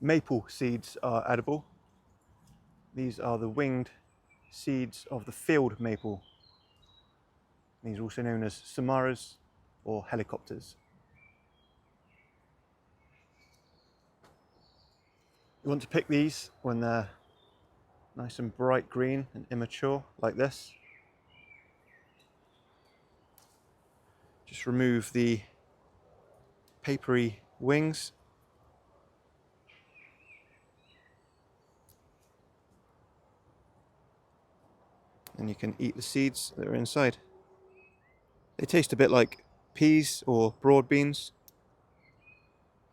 maple seeds are edible. These are the winged seeds of the field maple. These are also known as samaras or helicopters. You want to pick these when they're nice and bright green and immature, like this. Just remove the papery wings. And you can eat the seeds that are inside. They taste a bit like peas or broad beans,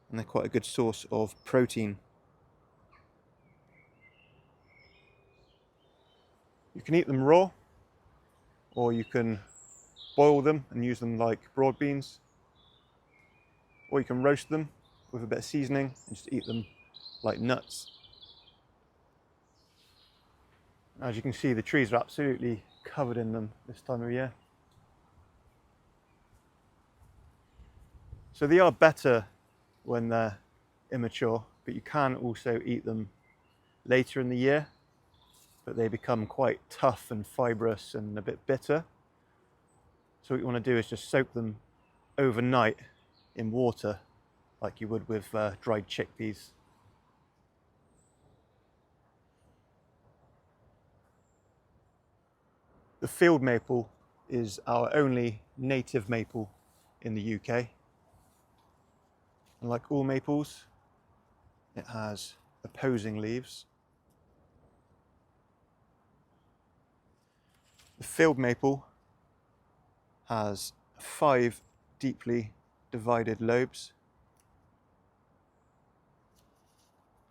and they're quite a good source of protein. You can eat them raw, or you can boil them and use them like broad beans, or you can roast them with a bit of seasoning and just eat them like nuts. As you can see, the trees are absolutely covered in them this time of year. So they are better when they're immature, but you can also eat them later in the year, but they become quite tough and fibrous and a bit bitter. So what you want to do is just soak them overnight in water like you would with dried chickpeas. The field maple is our only native maple in the UK. And like all maples, it has opposing leaves. The field maple has 5 deeply divided lobes,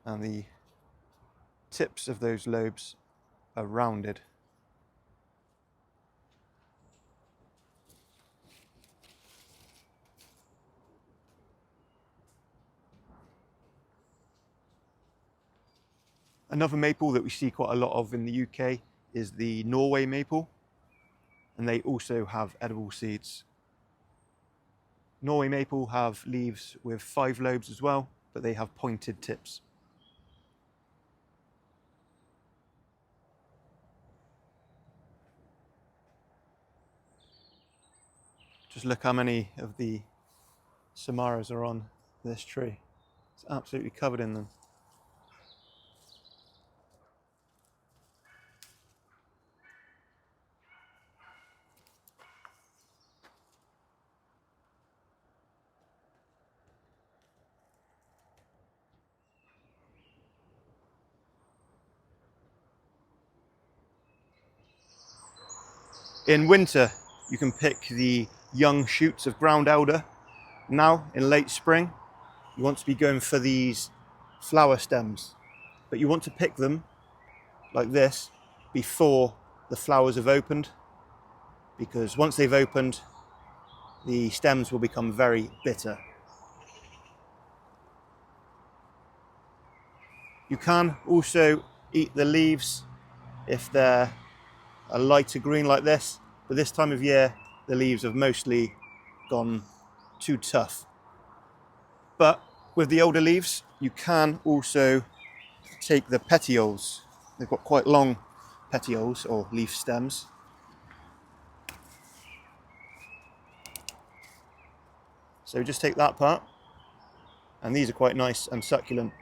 and the tips of those lobes are rounded. Another maple that we see quite a lot of in the UK is the Norway maple, and they also have edible seeds. Norway maple have leaves with 5 lobes as well, but they have pointed tips. Just look how many of the samaras are on this tree. It's absolutely covered in them. In winter, you can pick the young shoots of ground elder. Now, in late spring, you want to be going for these flower stems, but you want to pick them like this before the flowers have opened, because once they've opened, the stems will become very bitter. You can also eat the leaves if they're a lighter green like this, but this time of year the leaves have mostly gone too tough. But with the older leaves, you can also take the petioles. They've got quite long petioles or leaf stems. So just take that part, and these are quite nice and succulent.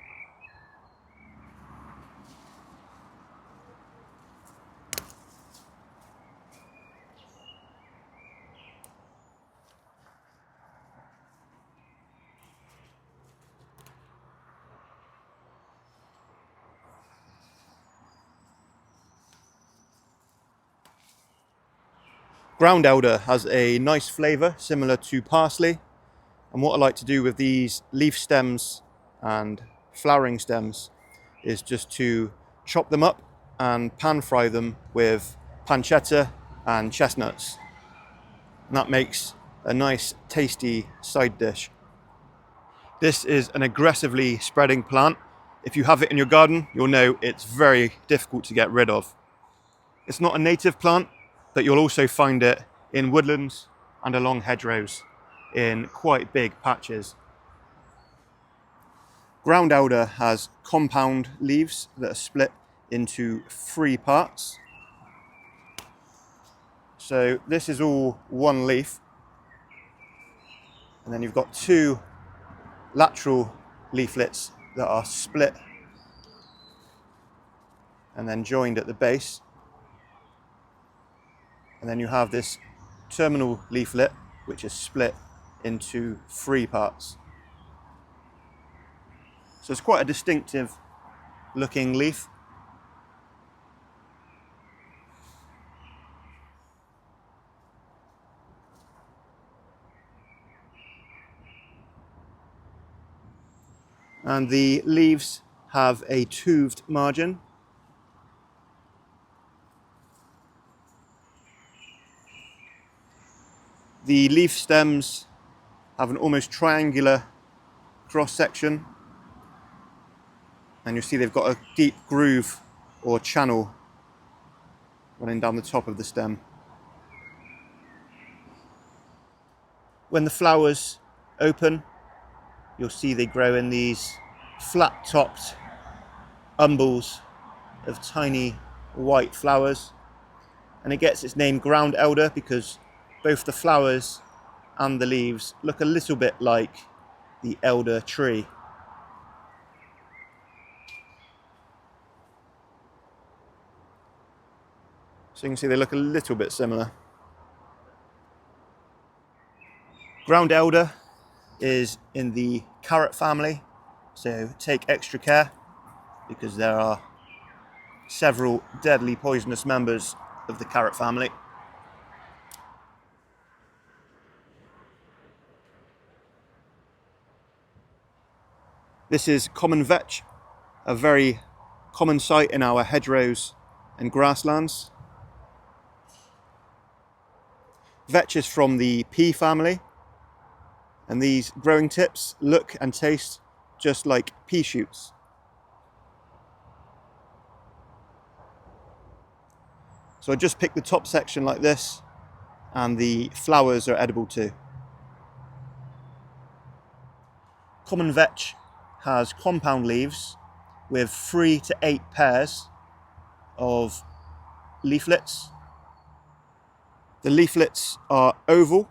Ground elder has a nice flavour similar to parsley, and what I like to do with these leaf stems and flowering stems is just to chop them up and pan fry them with pancetta and chestnuts, and that makes a nice tasty side dish. This is an aggressively spreading plant. If you have it in your garden, you'll know it's very difficult to get rid of. It's not a native plant, but you'll also find it in woodlands and along hedgerows in quite big patches. Ground elder has compound leaves that are split into 3 parts. So this is all one leaf, and then you've got 2 lateral leaflets that are split and then joined at the base. And then you have this terminal leaflet which is split into 3 parts. So it's quite a distinctive looking leaf. And the leaves have a toothed margin. The leaf stems have an almost triangular cross section, and you'll see they've got a deep groove or channel running down the top of the stem. When the flowers open, you'll see they grow in these flat-topped umbels of tiny white flowers, and it gets its name ground elder because both the flowers and the leaves look a little bit like the elder tree. So you can see they look a little bit similar. Ground elder is in the carrot family, so take extra care because there are several deadly poisonous members of the carrot family. This is common vetch, a very common sight in our hedgerows and grasslands. Vetch is from the pea family, and these growing tips look and taste just like pea shoots. So I just picked the top section like this, and the flowers are edible too. Common vetch has compound leaves with 3 to 8 pairs of leaflets. The leaflets are oval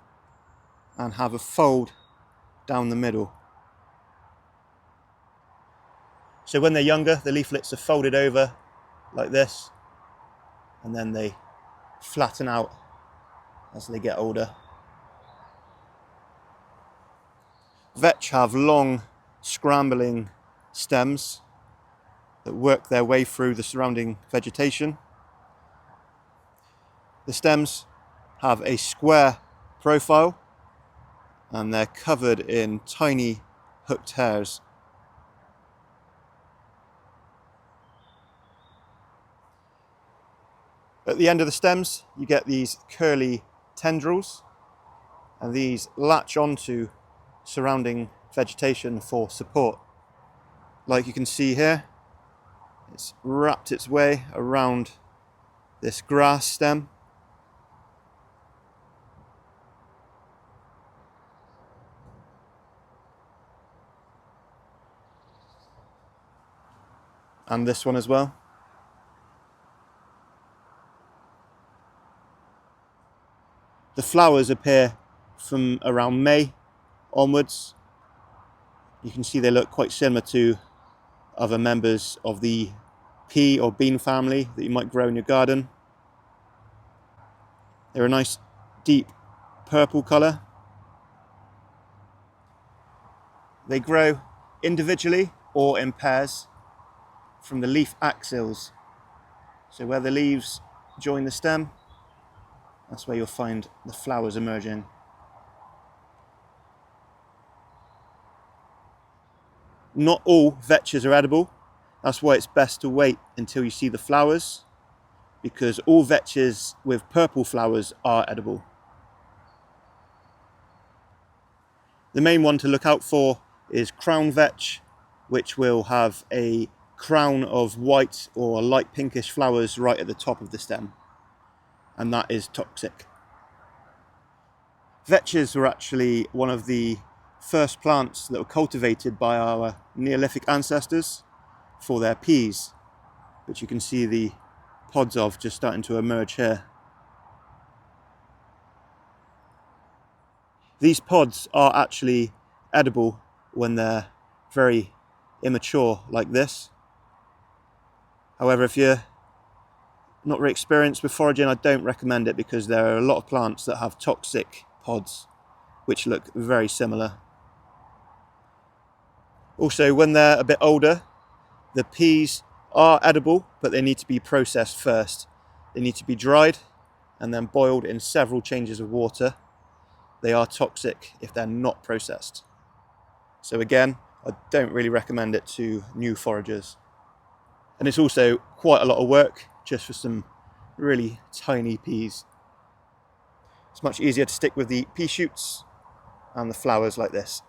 and have a fold down the middle. So when they're younger, the leaflets are folded over like this, and then they flatten out as they get older. Vetch have long, scrambling stems that work their way through the surrounding vegetation. The stems have a square profile, and they're covered in tiny hooked hairs. At the end of the stems, you get these curly tendrils, and these latch onto surrounding vegetation for support. Like you can see here, it's wrapped its way around this grass stem. And this one as well. The flowers appear from around May onwards. You can see they look quite similar to other members of the pea or bean family that you might grow in your garden. They're a nice deep purple colour. They grow individually or in pairs from the leaf axils. So where the leaves join the stem, that's where you'll find the flowers emerging. Not all vetches are edible. That's why it's best to wait until you see the flowers, because all vetches with purple flowers are edible. The main one to look out for is crown vetch, which will have a crown of white or light pinkish flowers right at the top of the stem, and that is toxic. Vetches are actually one of the first plants that were cultivated by our Neolithic ancestors for their peas, which you can see the pods of just starting to emerge here. These pods are actually edible when they're very immature like this. However, if you're not very experienced with foraging, I don't recommend it because there are a lot of plants that have toxic pods which look very similar. Also, when they're a bit older, the peas are edible, but they need to be processed first. They need to be dried and then boiled in several changes of water. They are toxic if they're not processed. So again, I don't really recommend it to new foragers. And it's also quite a lot of work just for some really tiny peas. It's much easier to stick with the pea shoots and the flowers like this.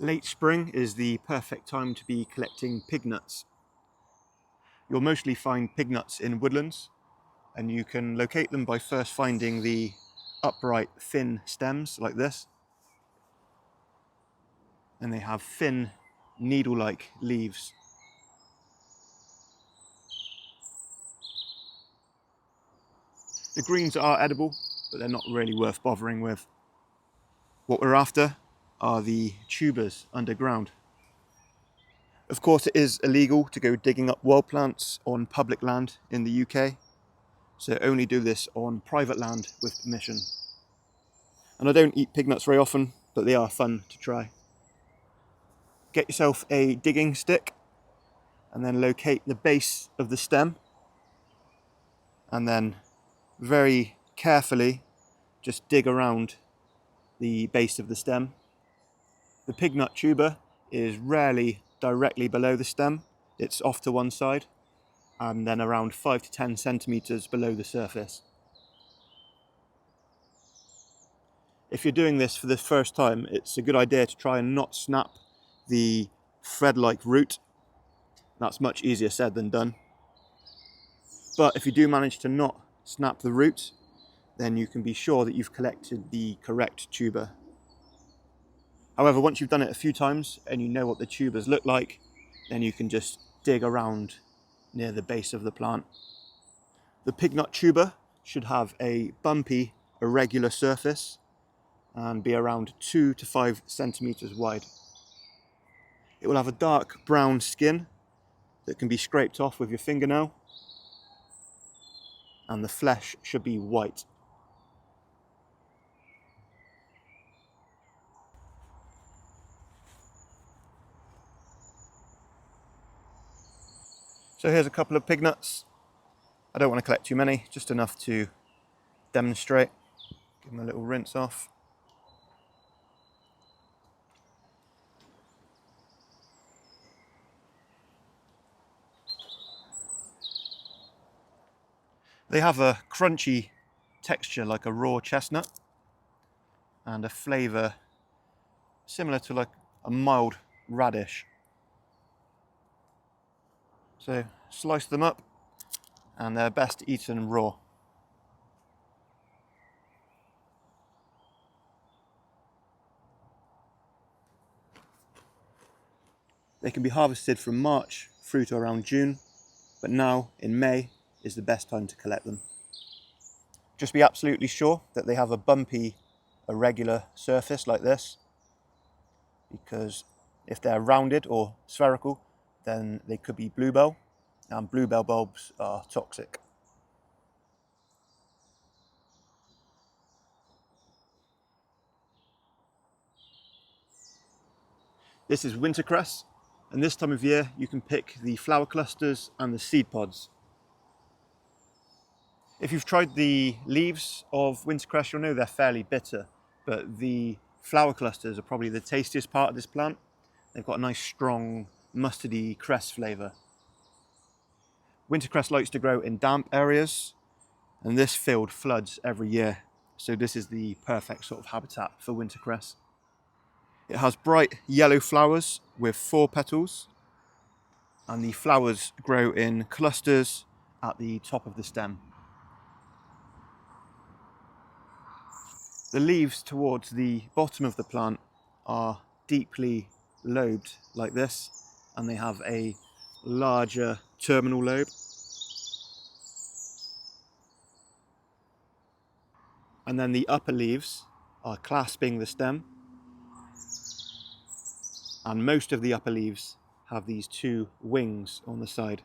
Late spring is the perfect time to be collecting pignuts. You'll mostly find pignuts in woodlands, and you can locate them by first finding the upright thin stems like this. And they have thin needle-like leaves. The greens are edible, but they're not really worth bothering with. What we're after are the tubers underground. Of course, it is illegal to go digging up wild plants on public land in the UK, so only do this on private land with permission. And I don't eat pignuts very often, but they are fun to try. Get yourself a digging stick and then locate the base of the stem, and then very carefully just dig around the base of the stem. The pignut tuber is rarely directly below the stem, it's off to one side and then around 5 to 10 centimeters below the surface. If you're doing this for the first time, it's a good idea to try and not snap the thread-like root. That's much easier said than done. But if you do manage to not snap the root, then you can be sure that you've collected the correct tuber. However, once you've done it a few times and you know what the tubers look like, then you can just dig around near the base of the plant. The pignut tuber should have a bumpy, irregular surface and be around 2 to 5 centimeters wide. It will have a dark brown skin that can be scraped off with your fingernail, and the flesh should be white. So here's a couple of pignuts. I don't want to collect too many, just enough to demonstrate. Give them a little rinse off. They have a crunchy texture like a raw chestnut and a flavour similar to like a mild radish. So slice them up and they're best eaten raw. They can be harvested from March through to around June, but now in May is the best time to collect them. Just be absolutely sure that they have a bumpy, irregular surface like this, because if they're rounded or spherical, then they could be bluebell, and bluebell bulbs are toxic. This is wintercress, and this time of year you can pick the flower clusters and the seed pods. If you've tried the leaves of wintercress, you'll know they're fairly bitter, but the flower clusters are probably the tastiest part of this plant. They've got a nice strong mustardy cress flavour. Wintercress likes to grow in damp areas, And this field floods every year, so this is the perfect sort of habitat for wintercress. It has bright yellow flowers with 4 petals, and the flowers grow in clusters at the top of the stem. The leaves towards the bottom of the plant are deeply lobed like this, and they have a larger terminal lobe. And then the upper leaves are clasping the stem, and most of the upper leaves have these 2 wings on the side.